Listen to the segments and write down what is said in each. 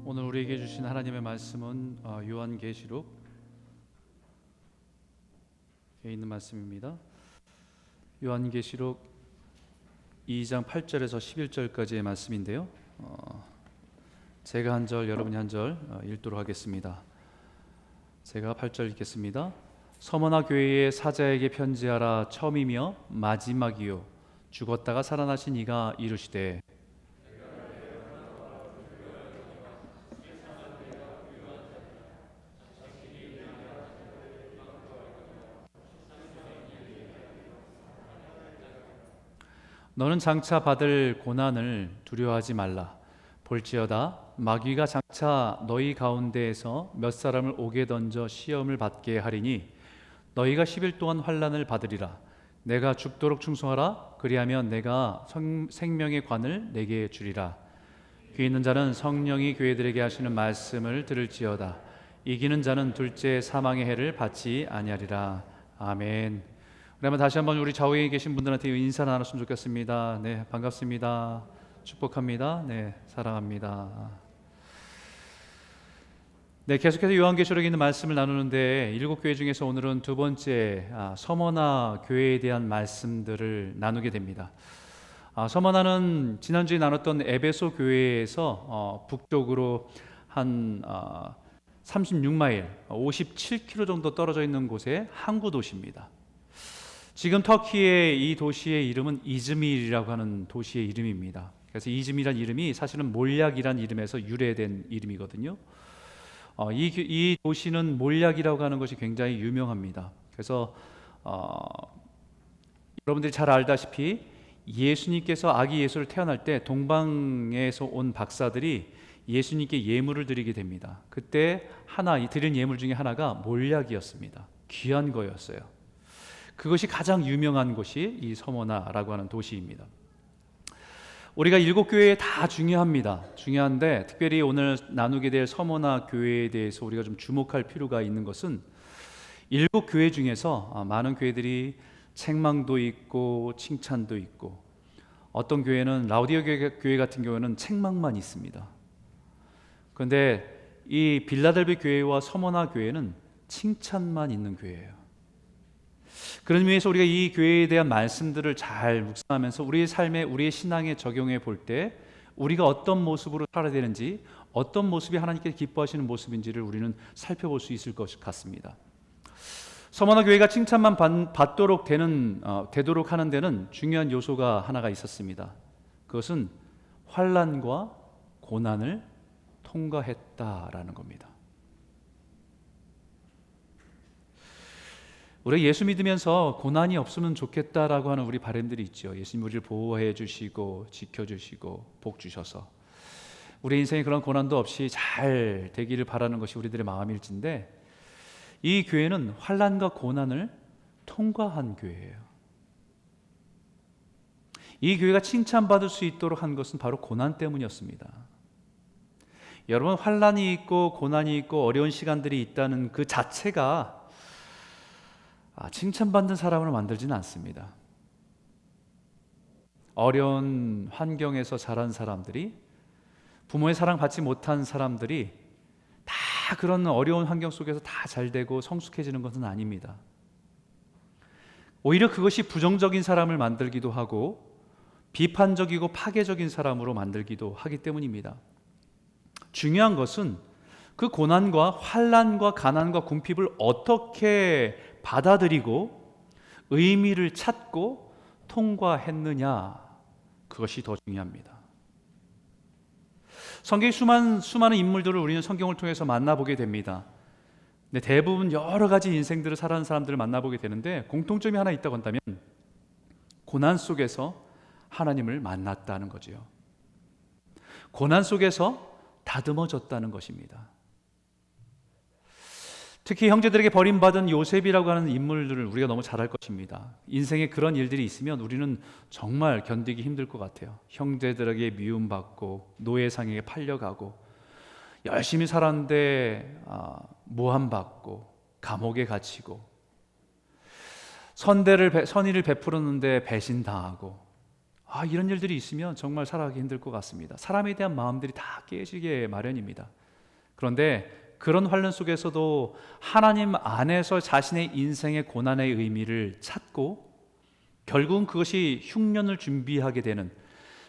오늘 우리에게 주신 하나님의 말씀은 요한계시록에 있는 말씀입니다. 요한계시록 2장 8절에서 11절까지의 말씀인데요. 제가 한 절, 여러분이 한 절 읽도록 하겠습니다. 제가 8절 읽겠습니다. 서머나 교회의 사자에게 편지하라. 처음이며 마지막이요 죽었다가 살아나신 이가 이르시되 너는 장차 받을 고난을 두려워하지 말라. 볼지어다 마귀가 장차 너희 가운데에서 몇 사람을 옥에 던져 시험을 받게 하리니 너희가 10일 동안 환난을 받으리라. 내가 죽도록 충성하라. 그리하면 내가 생명의 관을 내게 주리라. 귀 있는 자는 성령이 교회들에게 하시는 말씀을 들을지어다. 이기는 자는 둘째 사망의 해를 받지 아니하리라. 아멘. 그러면 다시 한번 우리 좌우에 계신 분들한테 인사 나눴으면 좋겠습니다. 네, 반갑습니다. 축복합니다. 네, 사랑합니다. 네, 계속해서 요한계시록에 있는 말씀을 나누는데 일곱 교회 중에서 오늘은 두 번째 서머나 교회에 대한 말씀들을 나누게 됩니다. 서머나는 지난주에 나눴던 에베소 교회에서 북쪽으로 한 36마일, 57km 정도 떨어져 있는 곳의 항구 도시입니다. 지금 터키의 이 도시의 이름은 이즈밀이라고 하는 도시의 이름입니다. 그래서 이즈밀이라는 이름이 사실은 몰약이라는 이름에서 유래된 이름이거든요. 이 도시는 몰약이라고 하는 것이 굉장히 유명합니다. 그래서 여러분들이 잘 알다시피 예수님께서 아기 예수를 태어날 때 동방에서 온 박사들이 예수님께 예물을 드리게 됩니다. 그때 드린 예물 중에 하나가 몰약이었습니다. 귀한 거였어요. 그것이 가장 유명한 곳이 이 서머나라고 하는 도시입니다. 우리가 일곱 교회 다 중요한데 특별히 오늘 나누게 될 서머나 교회에 대해서 우리가 좀 주목할 필요가 있는 것은 일곱 교회 중에서 많은 교회들이 책망도 있고 칭찬도 있고 어떤 교회는 라우디오 교회 같은 경우는 책망만 있습니다. 그런데 이 빌라델비 교회와 서머나 교회는 칭찬만 있는 교회예요. 그런 의미에서 우리가 이 교회에 대한 말씀들을 잘 묵상하면서 우리의 삶에 우리의 신앙에 적용해 볼 때 우리가 어떤 모습으로 살아야 되는지 어떤 모습이 하나님께서 기뻐하시는 모습인지를 우리는 살펴볼 수 있을 것 같습니다. 서머나 교회가 칭찬만 되도록 하는 데는 중요한 요소가 하나가 있었습니다. 그것은 환난과 고난을 통과했다라는 겁니다. 우리가 예수 믿으면서 고난이 없으면 좋겠다라고 하는 우리 바람들이 있죠. 예수님 우리를 보호해 주시고 지켜주시고 복 주셔서 우리 인생에 그런 고난도 없이 잘 되기를 바라는 것이 우리들의 마음일진데 이 교회는 환난과 고난을 통과한 교회예요. 이 교회가 칭찬받을 수 있도록 한 것은 바로 고난 때문이었습니다. 여러분, 환난이 있고 고난이 있고 어려운 시간들이 있다는 그 자체가 칭찬받는 사람을 만들지는 않습니다. 어려운 환경에서 자란 사람들이 부모의 사랑 받지 못한 사람들이 다 그런 어려운 환경 속에서 다 잘되고 성숙해지는 것은 아닙니다. 오히려 그것이 부정적인 사람을 만들기도 하고 비판적이고 파괴적인 사람으로 만들기도 하기 때문입니다. 중요한 것은 그 고난과 환난과 가난과 궁핍을 어떻게 받아들이고 의미를 찾고 통과했느냐, 그것이 더 중요합니다. 성경의 수많은 인물들을 우리는 성경을 통해서 만나보게 됩니다. 근데 대부분 여러 가지 인생들을 살아가는 사람들을 만나보게 되는데 공통점이 하나 있다고 한다면 고난 속에서 하나님을 만났다는 거지요. 고난 속에서 다듬어졌다는 것입니다. 특히 형제들에게 버림받은 요셉이라고 하는 인물들을 우리가 너무 잘 알 것입니다. 인생에 그런 일들이 있으면 우리는 정말 견디기 힘들 것 같아요. 형제들에게 미움받고 노예상에게 팔려가고 열심히 살았는데 모함받고 감옥에 갇히고 선의를 베풀었는데 배신당하고 이런 일들이 있으면 정말 살아가기 힘들 것 같습니다. 사람에 대한 마음들이 다 깨지게 마련입니다. 그런데 그런 환란 속에서도 하나님 안에서 자신의 인생의 고난의 의미를 찾고 결국은 그것이 흉년을 준비하게 되는,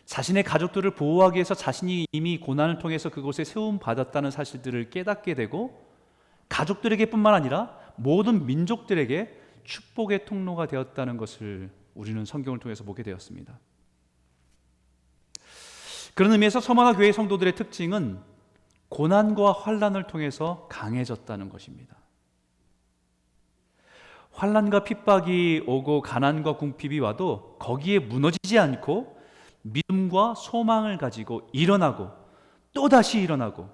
자신의 가족들을 보호하기 위해서 자신이 이미 고난을 통해서 그곳에 세움받았다는 사실들을 깨닫게 되고, 가족들에게뿐만 아니라 모든 민족들에게 축복의 통로가 되었다는 것을 우리는 성경을 통해서 보게 되었습니다. 그런 의미에서 서머나 교회 성도들의 특징은 고난과 환난을 통해서 강해졌다는 것입니다. 환난과 핍박이 오고 가난과 궁핍이 와도 거기에 무너지지 않고 믿음과 소망을 가지고 일어나고 또다시 일어나고,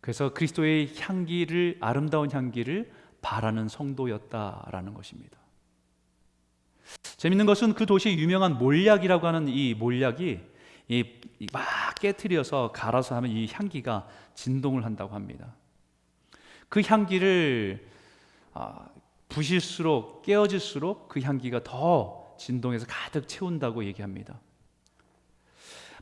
그래서 그리스도의 향기를, 아름다운 향기를 바라는 성도였다라는 것입니다. 재밌는 것은 그 도시의 유명한 몰약이라고 하는 이 몰약이 막 깨트려서 갈아서 하면 이 향기가 진동을 한다고 합니다. 그 향기를 부실수록, 깨어질수록 그 향기가 더 진동해서 가득 채운다고 얘기합니다.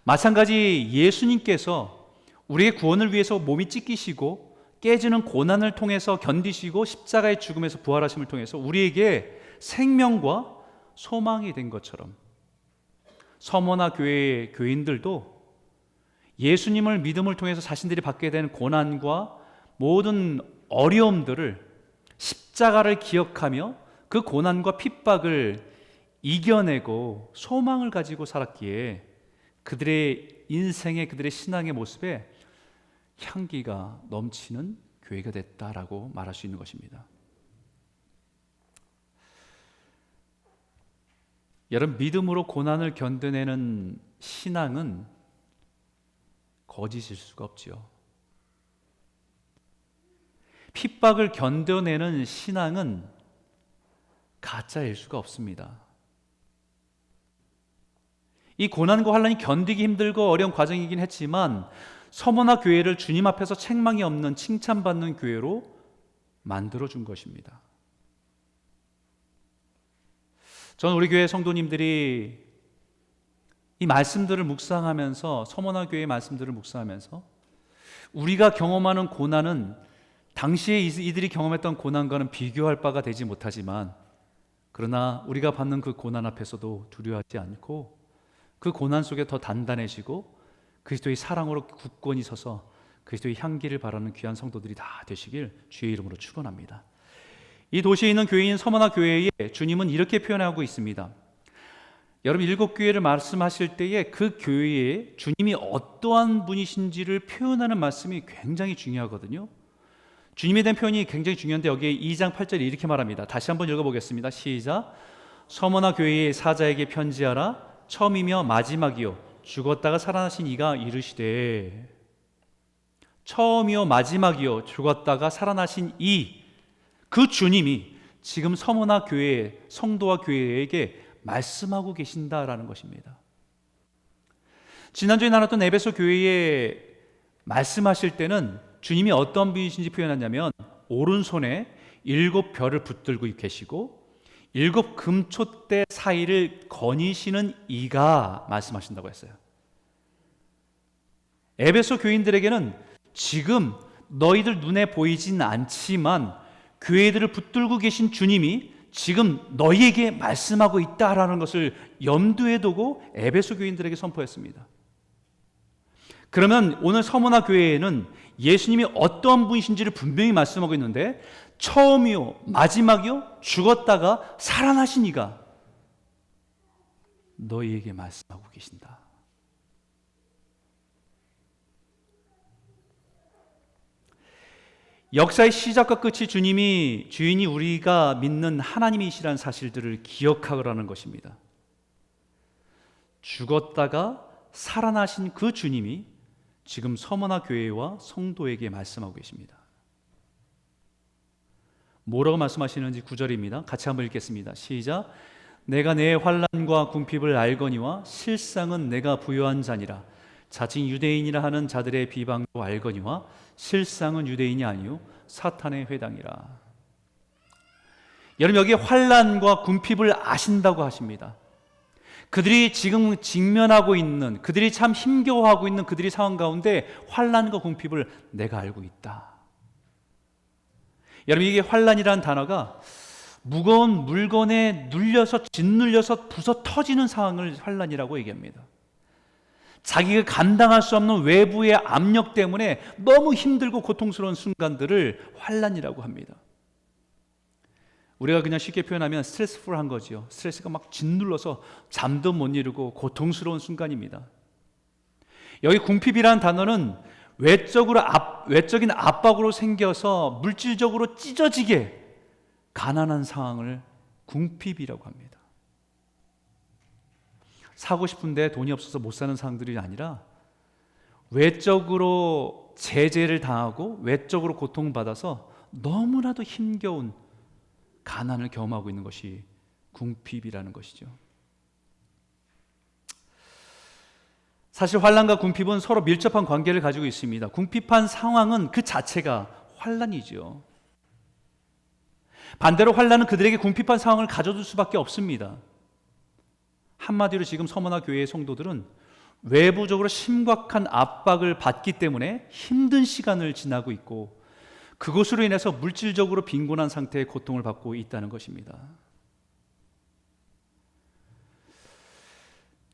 마찬가지 예수님께서 우리의 구원을 위해서 몸이 찢기시고 깨지는 고난을 통해서 견디시고 십자가의 죽음에서 부활하심을 통해서 우리에게 생명과 소망이 된 것처럼, 서머나 교회의 교인들도 예수님을 믿음을 통해서 자신들이 받게 된 고난과 모든 어려움들을, 십자가를 기억하며 그 고난과 핍박을 이겨내고 소망을 가지고 살았기에 그들의 인생의, 그들의 신앙의 모습에 향기가 넘치는 교회가 됐다라고 말할 수 있는 것입니다. 여러분, 믿음으로 고난을 견뎌내는 신앙은 거짓일 수가 없지요. 핍박을 견뎌내는 신앙은 가짜일 수가 없습니다. 이 고난과 환난이 견디기 힘들고 어려운 과정이긴 했지만 서머나 교회를 주님 앞에서 책망이 없는 칭찬받는 교회로 만들어준 것입니다. 저는 우리 교회 성도님들이 이 말씀들을 묵상하면서, 서머나 교회의 말씀들을 묵상하면서 우리가 경험하는 고난은 당시에 이들이 경험했던 고난과는 비교할 바가 되지 못하지만, 그러나 우리가 받는 그 고난 앞에서도 두려워하지 않고 그 고난 속에 더 단단해지고 그리스도의 사랑으로 굳건히 서서 그리스도의 향기를 바라는 귀한 성도들이 다 되시길 주의 이름으로 축원합니다. 이 도시에 있는 교회인 서머나 교회에 주님은 이렇게 표현하고 있습니다. 여러분, 7교회를 말씀하실 때에 그 교회에 주님이 어떠한 분이신지를 표현하는 말씀이 굉장히 중요하거든요. 주님에 대한 표현이 굉장히 중요한데 여기에 2장 8절에 이렇게 말합니다. 다시 한번 읽어보겠습니다. 시작. 서머나 교회의 사자에게 편지하라. 처음이며 마지막이요 죽었다가 살아나신 이가 이르시되, 처음이요 마지막이요 죽었다가 살아나신 그 주님이 지금 서머나 교회 성도와 교회에게 말씀하고 계신다라는 것입니다. 지난주에 나눴던 에베소 교회에 말씀하실 때는 주님이 어떤 분이신지 표현하냐면, 오른손에 7별을 붙들고 계시고 7 금촛대 사이를 거니시는 이가 말씀하신다고 했어요. 에베소 교인들에게는 지금 너희들 눈에 보이진 않지만 교회들을 붙들고 계신 주님이 지금 너희에게 말씀하고 있다라는 것을 염두에 두고 에베소 교인들에게 선포했습니다. 그러면 오늘 서머나 교회에는 예수님이 어떠한 분이신지를 분명히 말씀하고 있는데, 처음이요 마지막이요 죽었다가 살아나신 이가 너희에게 말씀하고 계신다. 역사의 시작과 끝이 주인이 우리가 믿는 하나님이시라는 사실들을 기억하라는 것입니다. 죽었다가 살아나신 그 주님이 지금 서머나 교회와 성도에게 말씀하고 계십니다. 뭐라고 말씀하시는지 9절입니다. 같이 한번 읽겠습니다. 시작. 내가 내 환난과 궁핍을 알거니와 실상은 내가 부요한 자니라. 자칭 유대인이라 하는 자들의 비방도 알거니와 실상은 유대인이 아니요 사탄의 회당이라. 여러분, 여기 환난과 궁핍을 아신다고 하십니다. 그들이 지금 직면하고 있는, 그들이 참 힘겨워하고 있는 그들의 상황 가운데 환난과 궁핍을 내가 알고 있다. 여러분, 이게 환난이라는 단어가 무거운 물건에 눌려서 짓눌려서 부서 터지는 상황을 환난이라고 얘기합니다. 자기가 감당할 수 없는 외부의 압력 때문에 너무 힘들고 고통스러운 순간들을 환난이라고 합니다. 우리가 그냥 쉽게 표현하면 스트레스풀한 거지요. 스트레스가 막 짓눌러서 잠도 못 이루고 고통스러운 순간입니다. 여기 궁핍이라는 단어는 외적인 압박으로 생겨서 물질적으로 찢어지게 가난한 상황을 궁핍이라고 합니다. 사고 싶은데 돈이 없어서 못 사는 상황들이 아니라 외적으로 제재를 당하고 외적으로 고통받아서 너무나도 힘겨운 가난을 경험하고 있는 것이 궁핍이라는 것이죠. 사실 환난과 궁핍은 서로 밀접한 관계를 가지고 있습니다. 궁핍한 상황은 그 자체가 환난이죠. 반대로 환난은 그들에게 궁핍한 상황을 가져둘 수밖에 없습니다. 한마디로 지금 서머나 교회의 성도들은 외부적으로 심각한 압박을 받기 때문에 힘든 시간을 지나고 있고, 그것으로 인해서 물질적으로 빈곤한 상태의 고통을 받고 있다는 것입니다.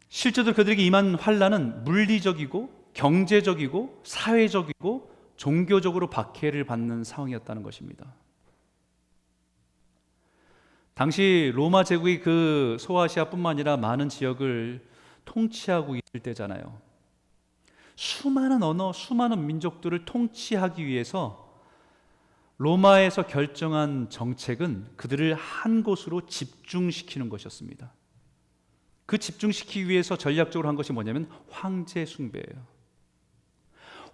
실제로 그들에게 임한 환난은 물리적이고 경제적이고 사회적이고 종교적으로 박해를 받는 상황이었다는 것입니다. 당시 로마 제국이 그 소아시아뿐만 아니라 많은 지역을 통치하고 있을 때잖아요. 수많은 언어, 수많은 민족들을 통치하기 위해서 로마에서 결정한 정책은 그들을 한 곳으로 집중시키는 것이었습니다. 그 집중시키기 위해서 전략적으로 한 것이 뭐냐면 황제 숭배예요.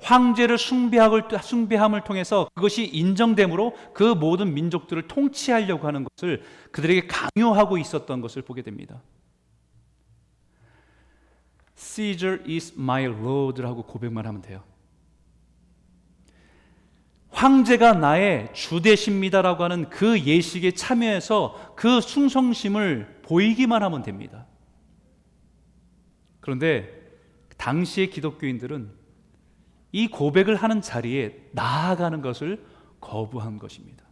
황제를 숭배함을 통해서 그것이 인정됨으로 그 모든 민족들을 통치하려고 하는 것을 그들에게 강요하고 있었던 것을 보게 됩니다. Caesar is my lord라고 고백만 하면 돼요. 황제가 나의 주되십니다라고 하는 그 예식에 참여해서 그 충성심을 보이기만 하면 됩니다. 그런데 당시의 기독교인들은 이 고백을 하는 자리에 나아가는 것을 거부한 것입니다.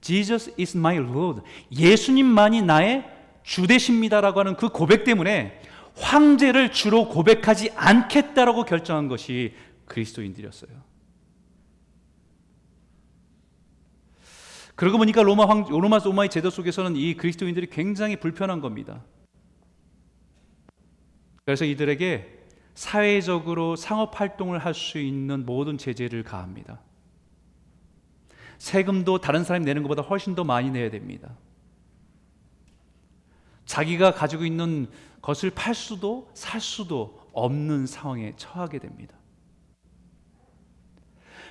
Jesus is my Lord. 예수님만이 나의 주되십니다라고 하는 그 고백 때문에 황제를 주로 고백하지 않겠다라고 결정한 것이 그리스도인들이었어요. 그러고 보니까 로마의 제도 속에서는 이 그리스도인들이 굉장히 불편한 겁니다. 그래서 이들에게 사회적으로 상업활동을 할 수 있는 모든 제재를 가합니다. 세금도 다른 사람이 내는 것보다 훨씬 더 많이 내야 됩니다. 자기가 가지고 있는 것을 팔 수도 살 수도 없는 상황에 처하게 됩니다.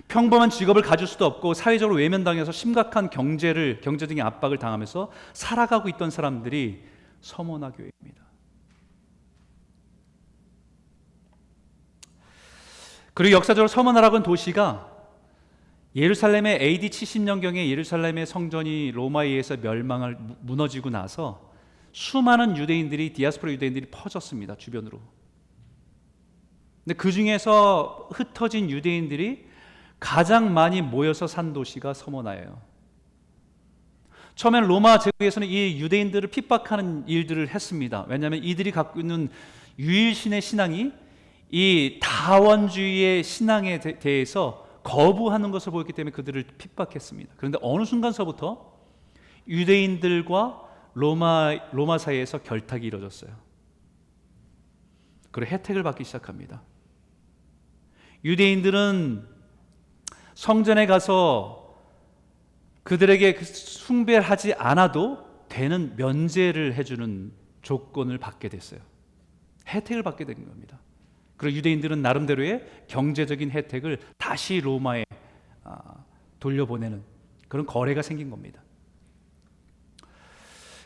평범한 직업을 가질 수도 없고 사회적으로 외면당해서 심각한 경제적인 압박을 당하면서 살아가고 있던 사람들이 서머나 교회입니다. 그리고 역사적으로 서머나라고 하는 도시가 예루살렘의 AD 70년경에 예루살렘의 성전이 로마에 의해서 무너지고 나서 수많은 디아스포라 유대인들이 퍼졌습니다. 주변으로. 근데 그 중에서 흩어진 유대인들이 가장 많이 모여서 산 도시가 서머나예요. 처음에는 로마 제국에서는 이 유대인들을 핍박하는 일들을 했습니다. 왜냐하면 이들이 갖고 있는 유일신의 신앙이 이 다원주의의 신앙에 대해서 거부하는 것을 보였기 때문에 그들을 핍박했습니다. 그런데 어느 순간서부터 유대인들과 로마 사이에서 결탁이 이루어졌어요. 그리고 혜택을 받기 시작합니다. 유대인들은 성전에 가서 그들에게 숭배하지 않아도 되는 면제를 해주는 조건을 받게 됐어요. 혜택을 받게 된 겁니다. 그리고 유대인들은 나름대로의 경제적인 혜택을 다시 로마에 돌려보내는 그런 거래가 생긴 겁니다.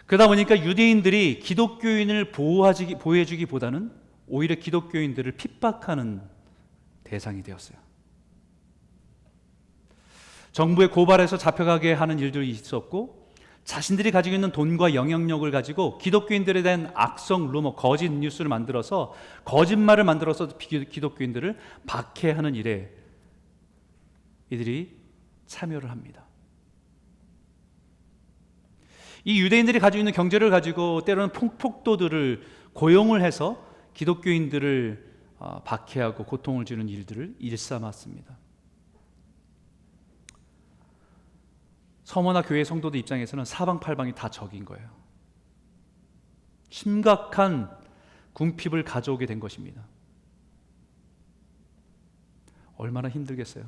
그러다 보니까 유대인들이 기독교인을 보호해주기보다는 오히려 기독교인들을 핍박하는 대상이 되었어요. 정부의 고발에서 잡혀가게 하는 일들이 있었고, 자신들이 가지고 있는 돈과 영향력을 가지고 기독교인들에 대한 악성 루머, 거짓 뉴스를 만들어서 거짓말을 만들어서 기독교인들을 박해하는 일에 이들이 참여를 합니다. 이 유대인들이 가지고 있는 경제를 가지고 때로는 폭도들을 고용을 해서 기독교인들을 박해하고 고통을 주는 일들을 일삼았습니다. 서머나 교회 성도들 입장에서는 사방팔방이 다 적인 거예요. 심각한 궁핍을 가져오게 된 것입니다. 얼마나 힘들겠어요.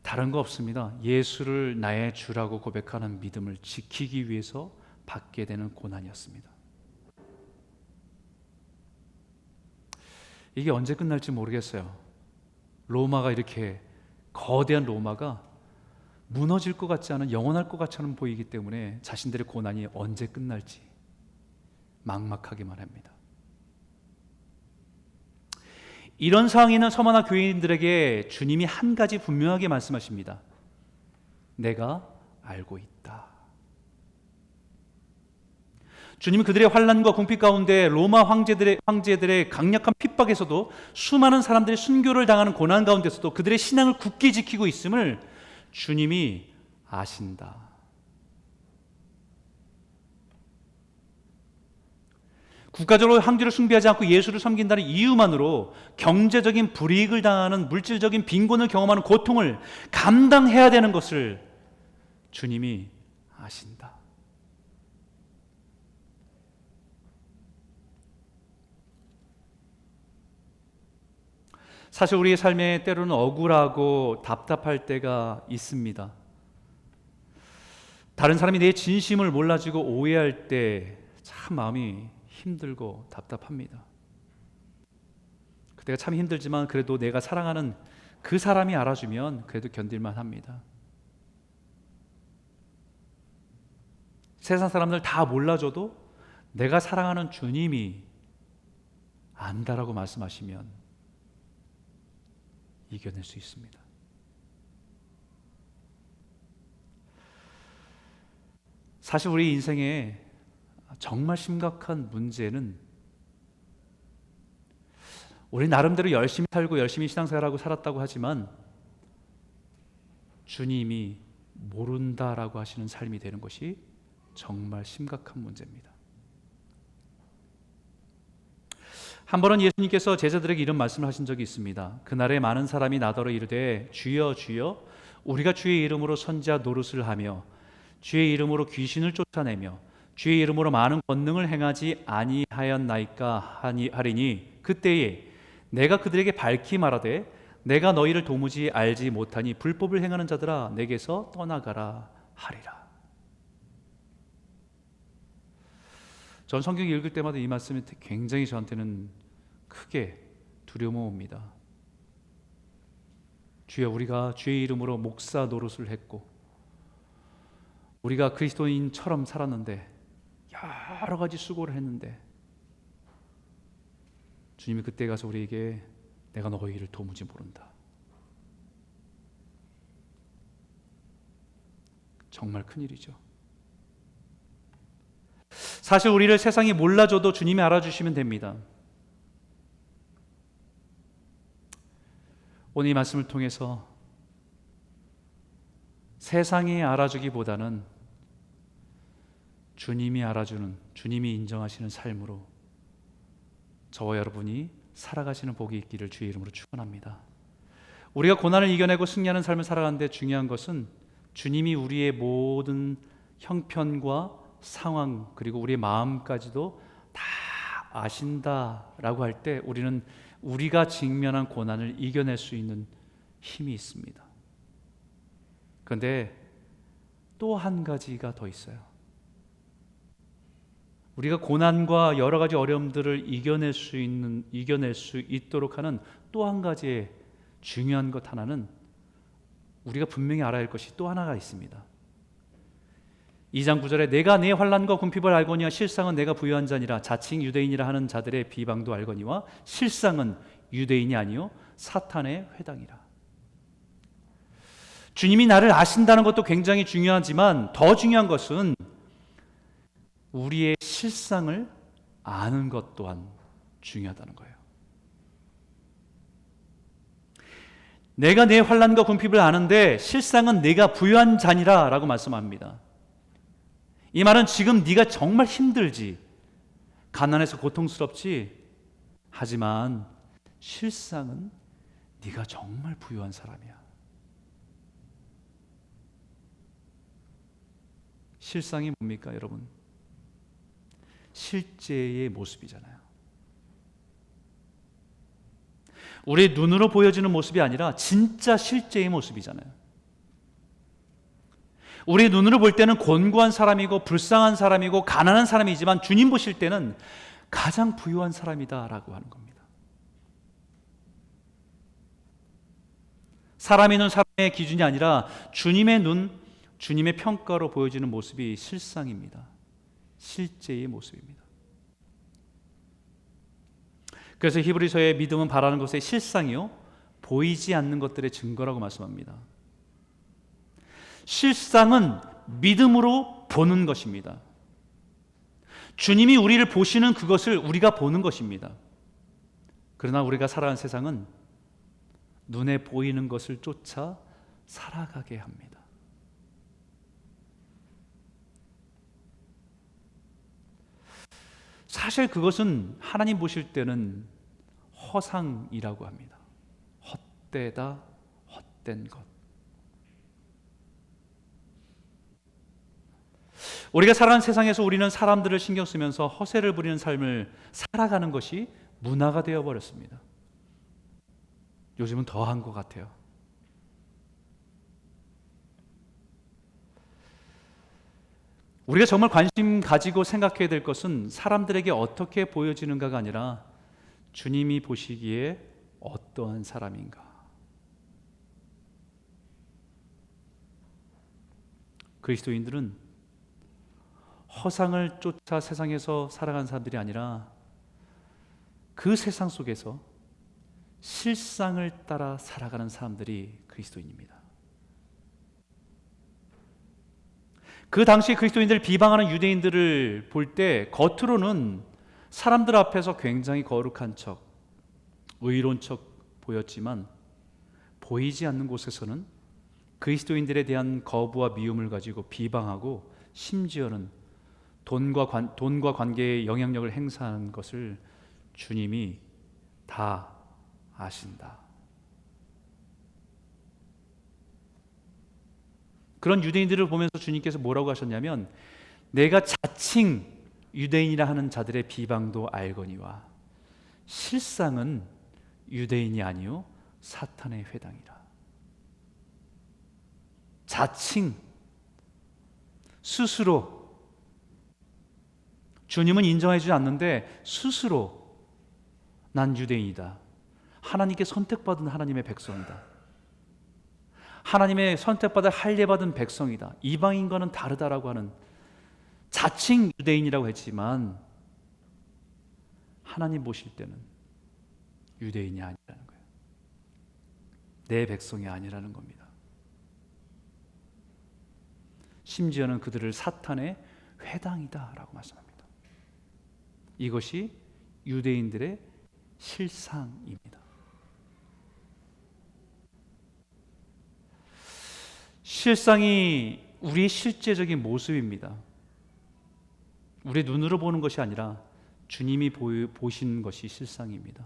다른 거 없습니다. 예수를 나의 주라고 고백하는 믿음을 지키기 위해서 받게 되는 고난이었습니다. 이게 언제 끝날지 모르겠어요. 로마가 이렇게 거대한 로마가 무너질 것 같지 않은, 영원할 것 같지 않은 보이기 때문에 자신들의 고난이 언제 끝날지 막막하기만 합니다. 이런 상황에 있는 서머나 교인들에게 주님이 한 가지 분명하게 말씀하십니다. 내가 알고 있다. 주님은 그들의 환난과 궁핍 가운데 로마 황제들의 강력한 핍박에서도 수많은 사람들이 순교를 당하는 고난 가운데서도 그들의 신앙을 굳게 지키고 있음을 주님이 아신다. 국가적으로 황제를 숭배하지 않고 예수를 섬긴다는 이유만으로 경제적인 불이익을 당하는, 물질적인 빈곤을 경험하는 고통을 감당해야 되는 것을 주님이 아신다. 사실 우리의 삶에 때로는 억울하고 답답할 때가 있습니다. 다른 사람이 내 진심을 몰라주고 오해할 때 참 마음이 힘들고 답답합니다. 그때가 참 힘들지만 그래도 내가 사랑하는 그 사람이 알아주면 그래도 견딜만 합니다. 세상 사람들 다 몰라줘도 내가 사랑하는 주님이 안다라고 말씀하시면 이겨낼 수 있습니다. 사실 우리 인생에 정말 심각한 문제는 우리 나름대로 열심히 살고 열심히 신앙생활하고 살았다고 하지만 주님이 모른다라고 하시는 삶이 되는 것이 정말 심각한 문제입니다. 한 번은 예수님께서 제자들에게 이런 말씀을 하신 적이 있습니다. 그날에 많은 사람이 나더러 이르되 주여 주여 우리가 주의 이름으로 선지자 노릇을 하며 주의 이름으로 귀신을 쫓아내며 주의 이름으로 많은 권능을 행하지 아니하였나이까 하리니 그때에 내가 그들에게 밝히 말하되 내가 너희를 도무지 알지 못하니 불법을 행하는 자들아 내게서 떠나가라 하리라. 전 성경 읽을 때마다 이 말씀이 굉장히 저한테는 크게 두려움 옵니다. 주여 우리가 주의 이름으로 목사 노릇을 했고 우리가 그리스도인처럼 살았는데 여러 가지 수고를 했는데 주님이 그때 가서 우리에게 내가 너희를 도무지 모른다. 정말 큰일이죠. 사실 우리를 세상이 몰라줘도 주님이 알아주시면 됩니다. 오늘 이 말씀을 통해서 세상이 알아주기보다는 주님이 알아주는, 주님이 인정하시는 삶으로 저와 여러분이 살아가시는 복이 있기를 주의 이름으로 축원합니다. 우리가 고난을 이겨내고 승리하는 삶을 살아가는데 중요한 것은 주님이 우리의 모든 형편과 상황 그리고 우리의 마음까지도 다 아신다라고 할 때 우리는 우리가 직면한 고난을 이겨낼 수 있는 힘이 있습니다. 그런데 또 한 가지가 더 있어요. 우리가 고난과 여러 가지 어려움들을 이겨낼 수 있도록 하는 또 한 가지의 중요한 것 하나는 우리가 분명히 알아야 할 것이 또 하나가 있습니다. 2장 9절에 내가 내 환난과 궁핍을 알거니와 실상은 내가 부유한 자니라 자칭 유대인이라 하는 자들의 비방도 알거니와 실상은 유대인이 아니요 사탄의 회당이라. 주님이 나를 아신다는 것도 굉장히 중요하지만 더 중요한 것은 우리의 실상을 아는 것 또한 중요하다는 거예요. 내가 내 환난과 궁핍을 아는데 실상은 내가 부유한 자니라 라고 말씀합니다. 이 말은 지금 네가 정말 힘들지, 가난해서 고통스럽지, 하지만 실상은 네가 정말 부유한 사람이야. 실상이 뭡니까, 여러분? 실제의 모습이잖아요. 우리 눈으로 보여지는 모습이 아니라 진짜 실제의 모습이잖아요. 우리 눈으로 볼 때는 곤고한 사람이고 불쌍한 사람이고 가난한 사람이지만 주님 보실 때는 가장 부유한 사람이다라고 하는 겁니다. 사람의 눈, 사람의 기준이 아니라 주님의 눈, 주님의 평가로 보여지는 모습이 실상입니다. 실제의 모습입니다. 그래서 히브리서의 믿음은 바라는 것의 실상이요, 보이지 않는 것들의 증거라고 말씀합니다. 실상은 믿음으로 보는 것입니다. 주님이 우리를 보시는 그것을 우리가 보는 것입니다. 그러나 우리가 살아가는 세상은 눈에 보이는 것을 쫓아 살아가게 합니다. 사실 그것은 하나님 보실 때는 허상이라고 합니다. 헛되다, 헛된 것. 우리가 살아가는 세상에서 우리는 사람들을 신경 쓰면서 허세를 부리는 삶을 살아가는 것이 문화가 되어버렸습니다. 요즘은 더한 것 같아요. 우리가 정말 관심 가지고 생각해야 될 것은 사람들에게 어떻게 보여지는가가 아니라 주님이 보시기에 어떠한 사람인가. 그리스도인들은 허상을 쫓아 세상에서 살아가는 사람들이 아니라 그 세상 속에서 실상을 따라 살아가는 사람들이 그리스도인입니다. 그 당시 그리스도인들을 비방하는 유대인들을 볼 때 겉으로는 사람들 앞에서 굉장히 거룩한 척, 의로운 척 보였지만 보이지 않는 곳에서는 그리스도인들에 대한 거부와 미움을 가지고 비방하고 심지어는 돈과 관계에 영향력을 행사하는 것을 주님이 다 아신다. 그런 유대인들을 보면서 주님께서 뭐라고 하셨냐면, 내가 자칭 유대인이라 하는 자들의 비방도 알거니와 실상은 유대인이 아니요 사탄의 회당이라. 자칭, 스스로, 주님은 인정해 주지 않는데 스스로 난 유대인이다, 하나님께 선택받은 하나님의 백성이다, 하나님의 선택받아 할례받은 백성이다, 이방인과는 다르다라고 하는 자칭 유대인이라고 했지만 하나님 보실 때는 유대인이 아니라는 거예요. 내 백성이 아니라는 겁니다. 심지어는 그들을 사탄의 회당이다라고 말씀합니다. 이것이 유대인들의 실상입니다. 실상이 우리의 실제적인 모습입니다. 우리 눈으로 보는 것이 아니라 주님이 보신 것이 실상입니다.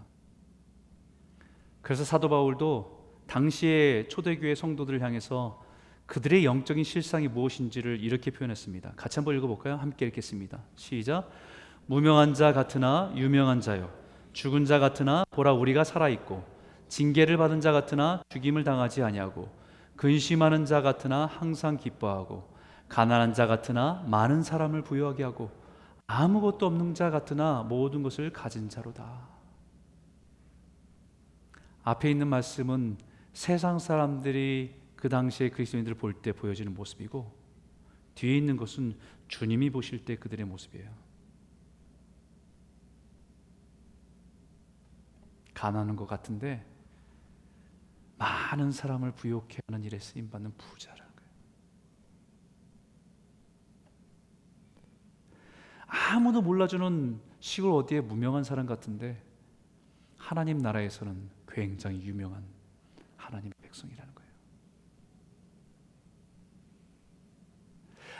그래서 사도 바울도 당시의 초대교회 성도들을 향해서 그들의 영적인 실상이 무엇인지를 이렇게 표현했습니다. 같이 한번 읽어볼까요? 함께 읽겠습니다. 시작. 무명한 자 같으나 유명한 자요, 죽은 자 같으나 보라 우리가 살아있고, 징계를 받은 자 같으나 죽임을 당하지 아니하고, 근심하는 자 같으나 항상 기뻐하고, 가난한 자 같으나 많은 사람을 부유하게 하고, 아무것도 없는 자 같으나 모든 것을 가진 자로다. 앞에 있는 말씀은 세상 사람들이 그 당시에 그리스도인들을 볼 때 보여지는 모습이고, 뒤에 있는 것은 주님이 보실 때 그들의 모습이에요. 가난한 것 같은데 많은 사람을 부욕해 하는 일에 쓰임받는 부자라는 거예요. 아무도 몰라주는 시골 어디에 무명한 사람 같은데 하나님 나라에서는 굉장히 유명한 하나님의 백성이라는 거예요.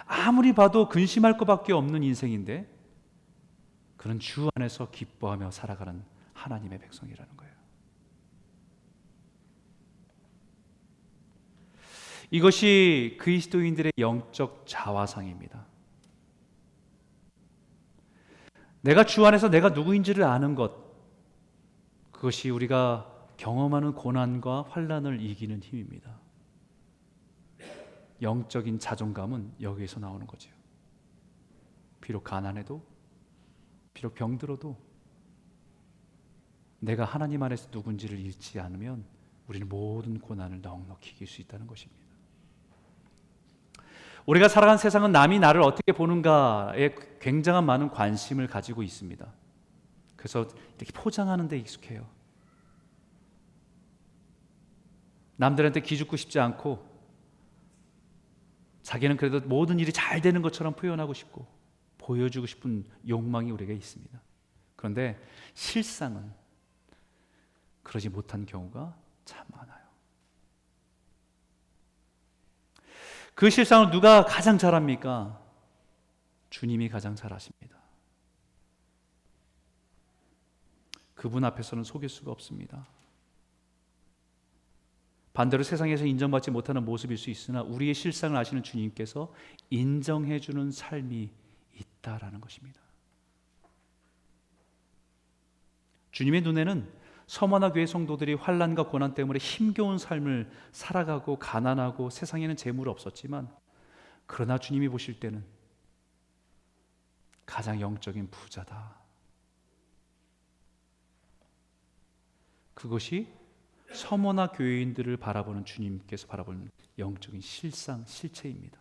아무리 봐도 근심할 것밖에 없는 인생인데 그는 주 안에서 기뻐하며 살아가는 하나님의 백성이라는 거예요. 이것이 그리스도인들의 영적 자화상입니다. 내가 주 안에서 내가 누구인지를 아는 것, 그것이 우리가 경험하는 고난과 환난을 이기는 힘입니다. 영적인 자존감은 여기에서 나오는 거죠. 비록 가난해도, 비록 병들어도 내가 하나님 안에서 누군지를 잃지 않으면 우리는 모든 고난을 넉넉히 이길 수 있다는 것입니다. 우리가 살아간 세상은 남이 나를 어떻게 보는가에 굉장한 많은 관심을 가지고 있습니다. 그래서 이렇게 포장하는 데 익숙해요. 남들한테 기죽고 싶지 않고 자기는 그래도 모든 일이 잘 되는 것처럼 표현하고 싶고 보여주고 싶은 욕망이 우리에게 있습니다. 그런데 실상은 그러지 못한 경우가 참 많아요. 그 실상을 누가 가장 잘 압니까? 주님이 가장 잘 아십니다. 그분 앞에서는 속일 수가 없습니다. 반대로 세상에서 인정받지 못하는 모습일 수 있으나 우리의 실상을 아시는 주님께서 인정해 주는 삶이 있다라는 것입니다. 주님의 눈에는 서머나 교회 성도들이 환난과 고난 때문에 힘겨운 삶을 살아가고 가난하고 세상에는 재물이 없었지만 그러나 주님이 보실 때는 가장 영적인 부자다. 그것이 서머나 교회인들을 바라보는 주님께서 바라보는 영적인 실상, 실체입니다.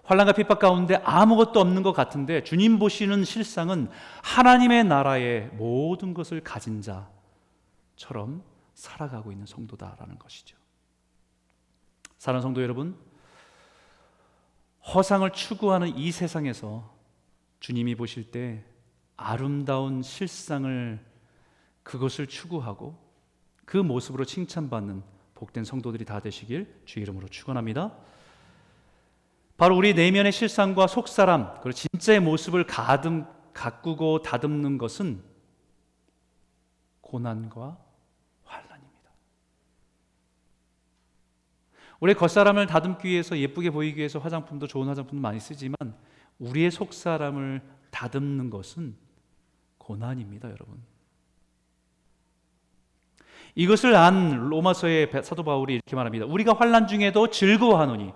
환난과 핍박 가운데 아무것도 없는 것 같은데 주님 보시는 실상은 하나님의 나라의 모든 것을 가진 자처럼 살아가고 있는 성도다라는 것이죠. 사랑하는 성도 여러분, 허상을 추구하는 이 세상에서 주님이 보실 때 아름다운 실상을 그것을 추구하고 그 모습으로 칭찬받는 복된 성도들이 다 되시길 주 이름으로 축원합니다. 바로 우리 내면의 실상과 속사람, 그리고 진짜의 모습을 가꾸고 다듬는 것은 고난과 환난입니다. 우리 겉사람을 다듬기 위해서 예쁘게 보이기 위해서 화장품도 좋은 화장품도 많이 쓰지만 우리의 속사람을 다듬는 것은 고난입니다, 여러분. 이것을 안 로마서의 사도 바울이 이렇게 말합니다. 우리가 환난 중에도 즐거워하노니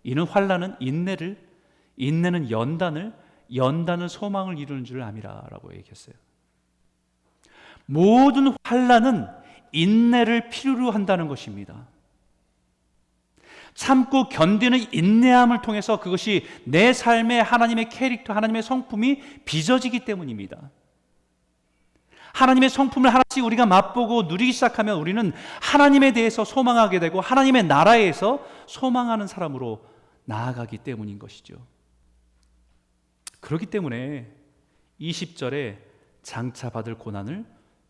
이는 환난은 인내는 연단은 소망을 이루는 줄 암이라라고 얘기했어요. 모든 환난은 인내를 필요로 한다는 것입니다. 참고 견디는 인내함을 통해서 그것이 내 삶의 하나님의 캐릭터, 하나님의 성품이 빚어지기 때문입니다. 하나님의 성품을 하나씩 우리가 맛보고 누리기 시작하면 우리는 하나님에 대해서 소망하게 되고 하나님의 나라에서 소망하는 사람으로 나아가기 때문인 것이죠. 그렇기 때문에 20절에 장차 받을 고난을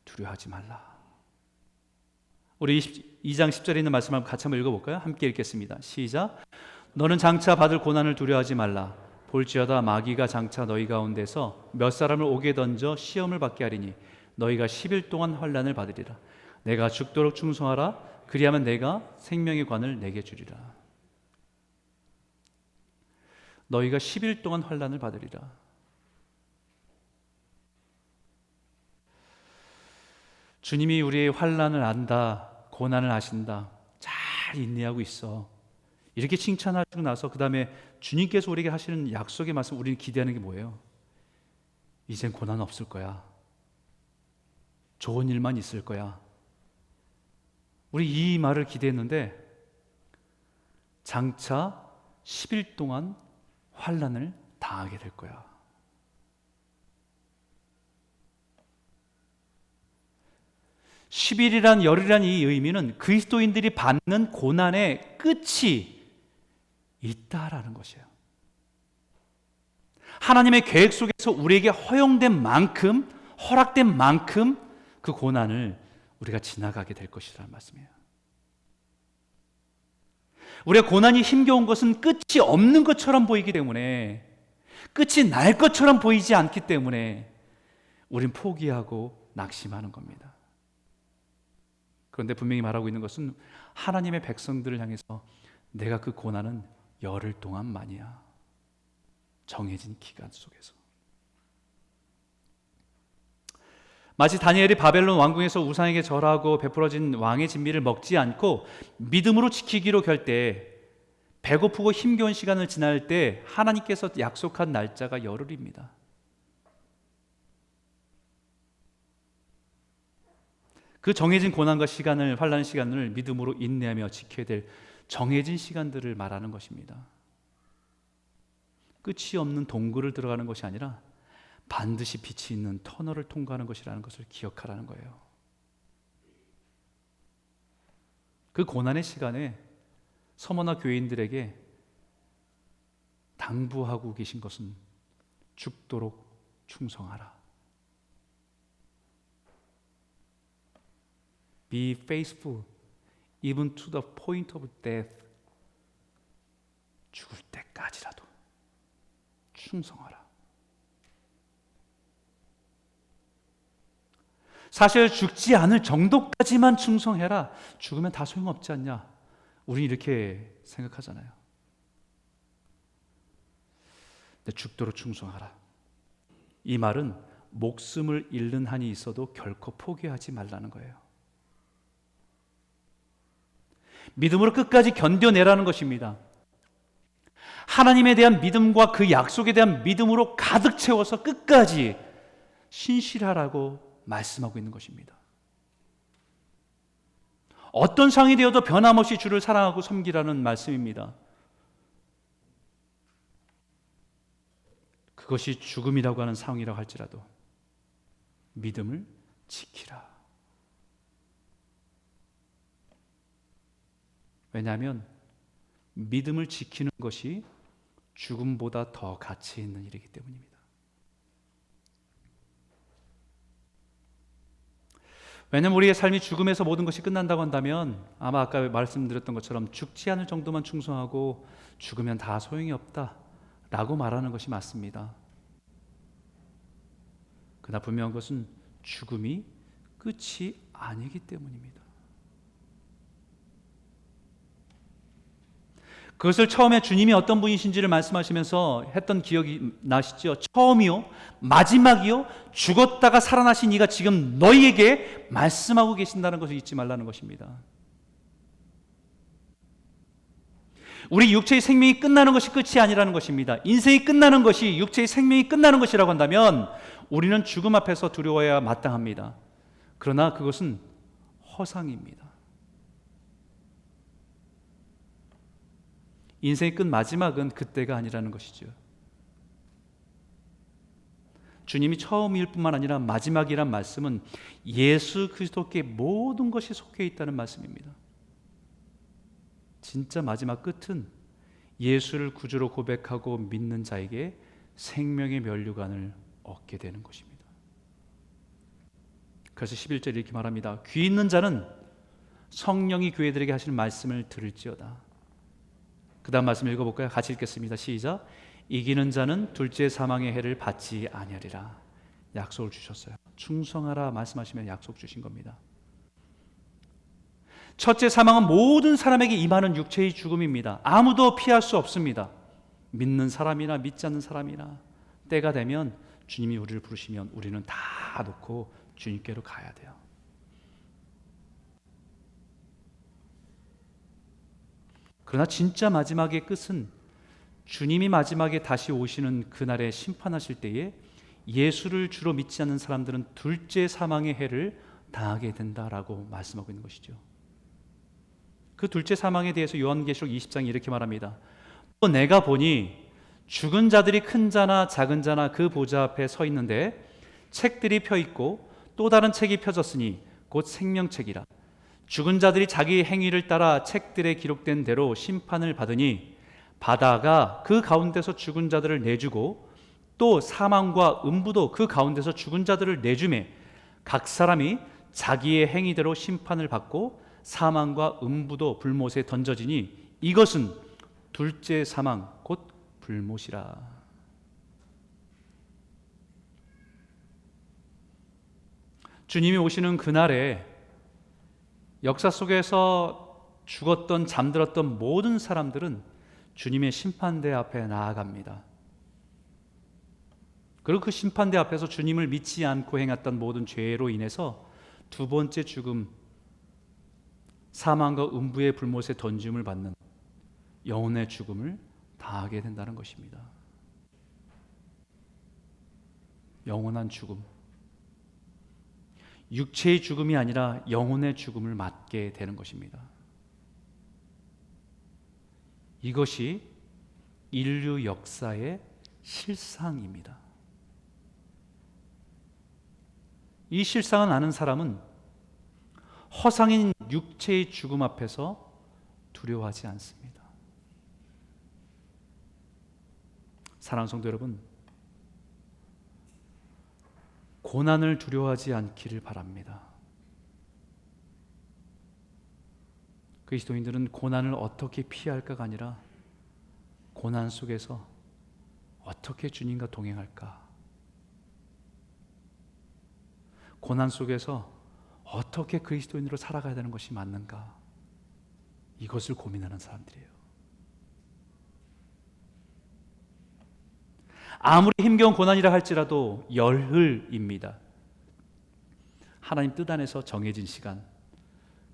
두려워하지 말라. 우리 2장 10절에 있는 말씀을 같이 한번 읽어볼까요? 함께 읽겠습니다. 시작. 너는 장차 받을 고난을 두려워하지 말라. 볼지어다 마귀가 장차 너희 가운데서 몇 사람을 옥에 던져 시험을 받게 하리니 너희가 10일 동안 환난을 받으리라. 내가 죽도록 충성하라. 그리하면 내가 생명의 관을 내게 주리라. 너희가 10일 동안 환난을 받으리라. 주님이 우리의 환난을 안다, 고난을 아신다, 잘 인내하고 있어. 이렇게 칭찬하시고 나서 그 다음에 주님께서 우리에게 하시는 약속의 말씀, 우리는 기대하는 게 뭐예요? 이젠 고난 없을 거야. 좋은 일만 있을 거야. 우리 이 말을 기대했는데 장차 10일 동안 환난을 당하게 될 거야. 10일이란 열이란 이 의미는 그리스도인들이 받는 고난의 끝이 있다라는 것이에요. 하나님의 계획 속에서 우리에게 허용된 만큼, 허락된 만큼 그 고난을 우리가 지나가게 될 것이라는 말씀이에요. 우리의 고난이 힘겨운 것은 끝이 없는 것처럼 보이기 때문에, 끝이 날 것처럼 보이지 않기 때문에 우린 포기하고 낙심하는 겁니다. 그런데 분명히 말하고 있는 것은 하나님의 백성들을 향해서 내가 그 고난은 열흘 동안만이야. 정해진 기간 속에서. 마치 다니엘이 바벨론 왕궁에서 우상에게 절하고 베풀어진 왕의 진미를 먹지 않고 믿음으로 지키기로 결대, 배고프고 힘겨운 시간을 지날 때 하나님께서 약속한 날짜가 열흘입니다. 그 정해진 고난과 시간을, 환난 시간을 믿음으로 인내하며 지켜야 될 정해진 시간들을 말하는 것입니다. 끝이 없는 동굴을 들어가는 것이 아니라 반드시 빛이 있는 터널을 통과하는 것이라는 것을 기억하라는 거예요. 그 고난의 시간에 서머나 교인들에게 당부하고 계신 것은 죽도록 충성하라. Be faithful even to the point of death. 죽을 때까지라도 충성하라. 사실 죽지 않을 정도까지만 충성해라. 죽으면 다 소용없지 않냐? 우리 이렇게 생각하잖아요. 근데 죽도록 충성하라. 이 말은 목숨을 잃는 한이 있어도 결코 포기하지 말라는 거예요. 믿음으로 끝까지 견뎌내라는 것입니다. 하나님에 대한 믿음과 그 약속에 대한 믿음으로 가득 채워서 끝까지 신실하라고 말씀하고 있는 것입니다. 어떤 상황이 되어도 변함없이 주를 사랑하고 섬기라는 말씀입니다. 그것이 죽음이라고 하는 상황이라고 할지라도 믿음을 지키라. 왜냐하면 믿음을 지키는 것이 죽음보다 더 가치 있는 일이기 때문입니다. 왜냐하면 우리의 삶이 죽음에서 모든 것이 끝난다고 한다면 아마 아까 말씀드렸던 것처럼 죽지 않을 정도만 충성하고 죽으면 다 소용이 없다 라고 말하는 것이 맞습니다. 그러나 분명한 것은 죽음이 끝이 아니기 때문입니다. 그것을 처음에 주님이 어떤 분이신지를 말씀하시면서 했던 기억이 나시죠? 처음이요, 마지막이요, 죽었다가 살아나신 이가 지금 너희에게 말씀하고 계신다는 것을 잊지 말라는 것입니다. 우리 육체의 생명이 끝나는 것이 끝이 아니라는 것입니다. 인생이 끝나는 것이, 육체의 생명이 끝나는 것이라고 한다면 우리는 죽음 앞에서 두려워해야 마땅합니다. 그러나 그것은 허상입니다. 인생의 끝 마지막은 그때가 아니라는 것이죠. 주님이 처음일 뿐만 아니라 마지막이란 말씀은 예수 그리스도께 모든 것이 속해 있다는 말씀입니다. 진짜 마지막 끝은 예수를 구주로 고백하고 믿는 자에게 생명의 면류관을 얻게 되는 것입니다. 그래서 11절에 이렇게 말합니다. 귀 있는 자는 성령이 교회들에게 하시는 말씀을 들을지어다. 그 다음 말씀 읽어볼까요? 같이 읽겠습니다. 시작. 이기는 자는 둘째 사망의 해를 받지 아니하리라. 약속을 주셨어요. 충성하라 말씀하시면 약속 주신 겁니다. 첫째 사망은 모든 사람에게 임하는 육체의 죽음입니다. 아무도 피할 수 없습니다. 믿는 사람이나 믿지 않는 사람이나 때가 되면 주님이 우리를 부르시면 우리는 다 놓고 주님께로 가야 돼요. 그러나 진짜 마지막의 끝은 주님이 마지막에 다시 오시는 그날에 심판하실 때에 예수를 주로 믿지 않는 사람들은 둘째 사망의 해를 당하게 된다라고 말씀하고 있는 것이죠. 그 둘째 사망에 대해서 요한계시록 20장이 이렇게 말합니다. 또 내가 보니 죽은 자들이 큰 자나 작은 자나 그 보좌 앞에 서 있는데 책들이 펴 있고 또 다른 책이 펴졌으니 곧 생명책이라. 죽은 자들이 자기 행위를 따라 책들에 기록된 대로 심판을 받으니 바다가 그 가운데서 죽은 자들을 내주고 또 사망과 음부도 그 가운데서 죽은 자들을 내주매 각 사람이 자기의 행위대로 심판을 받고 사망과 음부도 불못에 던져지니 이것은 둘째 사망 곧 불못이라. 주님이 오시는 그날에 역사 속에서 죽었던 잠들었던 모든 사람들은 주님의 심판대 앞에 나아갑니다. 그리고 그 심판대 앞에서 주님을 믿지 않고 행했던 모든 죄로 인해서 두 번째 죽음, 사망과 음부의 불못에 던짐을 받는 영혼의 죽음을 당하게 된다는 것입니다. 영원한 죽음, 육체의 죽음이 아니라 영혼의 죽음을 맞게 되는 것입니다. 이것이 인류 역사의 실상입니다. 이 실상을 아는 사람은 허상인 육체의 죽음 앞에서 두려워하지 않습니다. 사랑하는 성도 여러분, 고난을 두려워하지 않기를 바랍니다. 그리스도인들은 고난을 어떻게 피할까가 아니라 고난 속에서 어떻게 주님과 동행할까, 고난 속에서 어떻게 그리스도인으로 살아가야 되는 것이 맞는가, 이것을 고민하는 사람들이에요. 아무리 힘겨운 고난이라 할지라도 열흘입니다. 하나님 뜻 안에서 정해진 시간,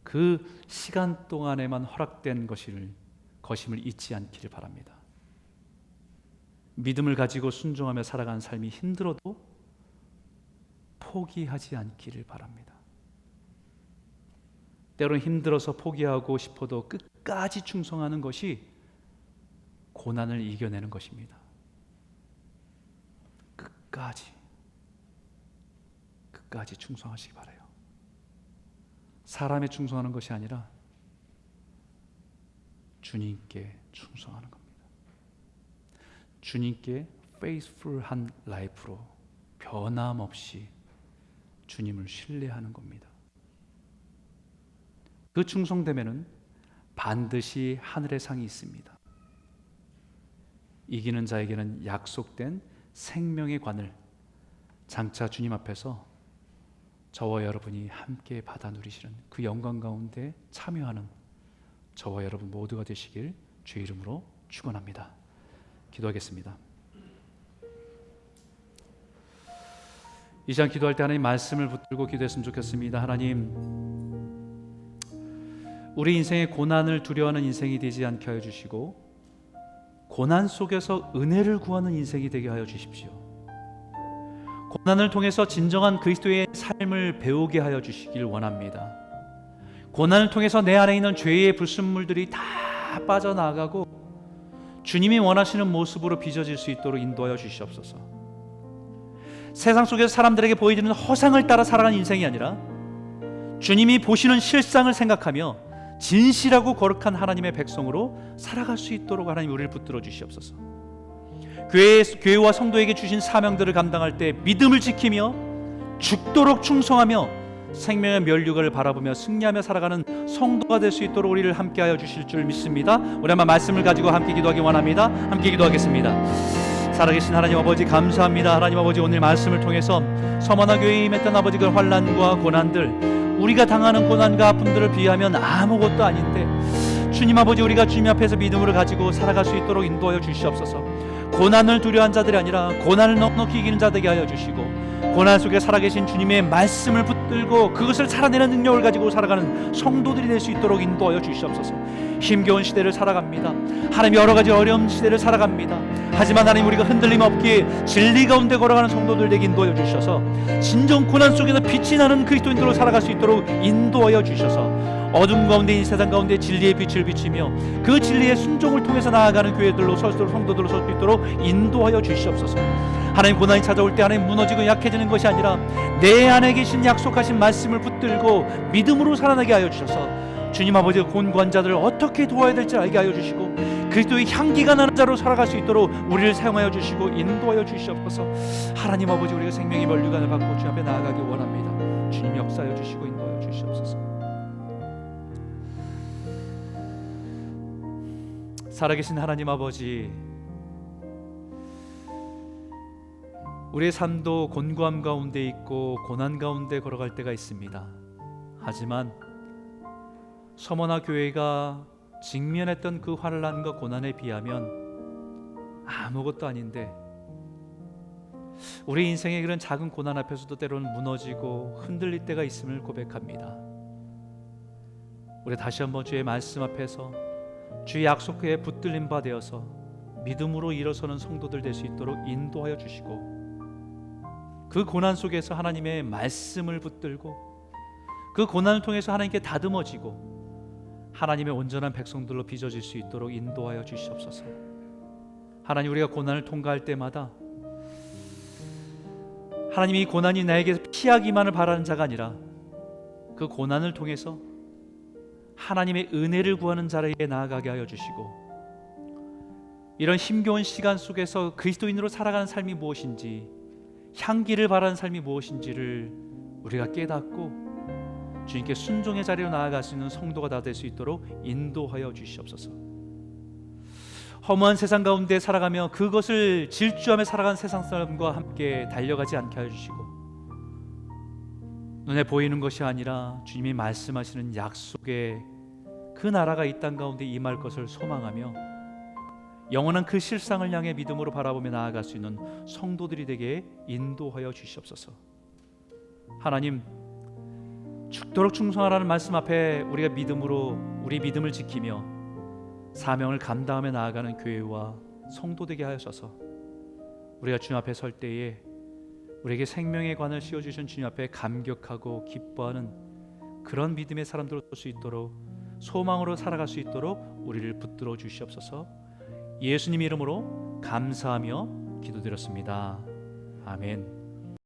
그 시간 동안에만 허락된 것임을 잊지 않기를 바랍니다. 믿음을 가지고 순종하며 살아가는 삶이 힘들어도 포기하지 않기를 바랍니다. 때로는 힘들어서 포기하고 싶어도 끝까지 충성하는 것이 고난을 이겨내는 것입니다. 끝까지 충성하시기 바라요. 사람에 충성하는 것이 아니라 주님께 충성하는 겁니다. 주님께 faithful한 라이프로 변함없이 주님을 신뢰하는 겁니다. 그 충성됨에는 반드시 하늘의 상이 있습니다. 이기는 자에게는 약속된 생명의 관을 장차 주님 앞에서 저와 여러분이 함께 받아 누리시는 그 영광 가운데 참여하는 저와 여러분 모두가 되시길 주의 이름으로 축원합니다. 기도하겠습니다. 이 시간 기도할 때 하나님 말씀을 붙들고 기도했으면 좋겠습니다. 하나님, 우리 인생의 고난을 두려워하는 인생이 되지 않게 하여 주시고 고난 속에서 은혜를 구하는 인생이 되게 하여 주십시오. 고난을 통해서 진정한 그리스도의 삶을 배우게 하여 주시길 원합니다. 고난을 통해서 내 안에 있는 죄의 불순물들이 다 빠져나가고 주님이 원하시는 모습으로 빚어질 수 있도록 인도하여 주시옵소서. 세상 속에서 사람들에게 보여지는 허상을 따라 살아가는 인생이 아니라 주님이 보시는 실상을 생각하며 진실하고 거룩한 하나님의 백성으로 살아갈 수 있도록 하나님 우리를 붙들어 주시옵소서. 교회와 성도에게 주신 사명들을 감당할 때 믿음을 지키며 죽도록 충성하며 생명의 면류관을 바라보며 승리하며 살아가는 성도가 될 수 있도록 우리를 함께하여 주실 줄 믿습니다. 우리 한번 말씀을 가지고 함께 기도하기 원합니다. 함께 기도하겠습니다. 살아계신 하나님 아버지 감사합니다. 하나님 아버지, 오늘 말씀을 통해서 서머나 교회에 임했던 아버지 그 환난과 고난들, 우리가 당하는 고난과 아픔들을 비하면 아무것도 아닌데 주님 아버지, 우리가 주님 앞에서 믿음을 가지고 살아갈 수 있도록 인도하여 주시옵소서. 고난을 두려워한 자들이 아니라 고난을 넉넉히 이기는 자 되게 하여 주시고, 고난 속에 살아계신 주님의 말씀을 붙들고 그것을 살아내는 능력을 가지고 살아가는 성도들이 될 수 있도록 인도하여 주시옵소서. 힘겨운 시대를 살아갑니다. 하나님, 여러 가지 어려운 시대를 살아갑니다. 하지만 하나님, 우리가 흔들림 없기에 진리 가운데 걸어가는 성도들 되게 인도하여 주셔서 진정 고난 속에서 빛이 나는 그리스도인들로 살아갈 수 있도록 인도하여 주셔서 어둠 가운데, 이 세상 가운데 진리의 빛을 비치며 그 진리의 순종을 통해서 나아가는 교회들로 설 수 있도록, 성도들로 설 수 있도록 인도하여 주시옵소서. 하나님, 고난이 찾아올 때 하나님 무너지고 약해지는 것이 아니라 내 안에 계신 약속하신 말씀을 붙들고 믿음으로 살아나게 하여 주셔서 주님 아버지가 곤고한 자들을 어떻게 도와야 될지 알게 하여 주시고 그리스도의 향기가 나는 자로 살아갈 수 있도록 우리를 사용하여 주시고 인도하여 주시옵소서. 하나님 아버지, 우리가 생명의 면류관을 받고 주 앞에 나아가기 원합니다. 주님 역사하여 주시고 인도하여 주시옵소서. 살아계신 하나님 아버지, 우리의 삶도 곤고함 가운데 있고 고난 가운데 걸어갈 때가 있습니다. 하지만 서머나 교회가 직면했던 그 환난과 고난에 비하면 아무것도 아닌데 우리 인생의 그런 작은 고난 앞에서도 때로는 무너지고 흔들릴 때가 있음을 고백합니다. 우리 다시 한번 주의 말씀 앞에서 주의 약속에 붙들림 바 되어서 믿음으로 일어서는 성도들 될 수 있도록 인도하여 주시고 그 고난 속에서 하나님의 말씀을 붙들고 그 고난을 통해서 하나님께 다듬어지고 하나님의 온전한 백성들로 빚어질 수 있도록 인도하여 주시옵소서. 하나님, 우리가 고난을 통과할 때마다 하나님이 고난이 나에게 피하기만을 바라는 자가 아니라 그 고난을 통해서 하나님의 은혜를 구하는 자리에 나아가게 하여 주시고 이런 힘겨운 시간 속에서 그리스도인으로 살아가는 삶이 무엇인지, 향기를 바라는 삶이 무엇인지를 우리가 깨닫고 주님께 순종의 자리로 나아갈 수 있는 성도가 다 될 수 있도록 인도하여 주시옵소서. 허무한 세상 가운데 살아가며 그것을 질주하며 살아가는 세상 사람과 함께 달려가지 않게 하여 주시고 눈에 보이는 것이 아니라 주님이 말씀하시는 약속의 그 나라가 이 땅 가운데 임할 것을 소망하며 영원한 그 실상을 향해 믿음으로 바라보며 나아갈 수 있는 성도들이 되게 인도하여 주시옵소서. 하나님, 죽도록 충성하라는 말씀 앞에 우리가 믿음으로 우리 믿음을 지키며 사명을 감당하며 나아가는 교회와 성도 되게 하여서 우리가 주님 앞에 설 때에 우리에게 생명의 관을 씌워주신 주님 앞에 감격하고 기뻐하는 그런 믿음의 사람들로 설 수 있도록, 소망으로 살아갈 수 있도록 우리를 붙들어 주시옵소서. 예수님 이름으로 감사하며 기도드렸습니다. 아멘.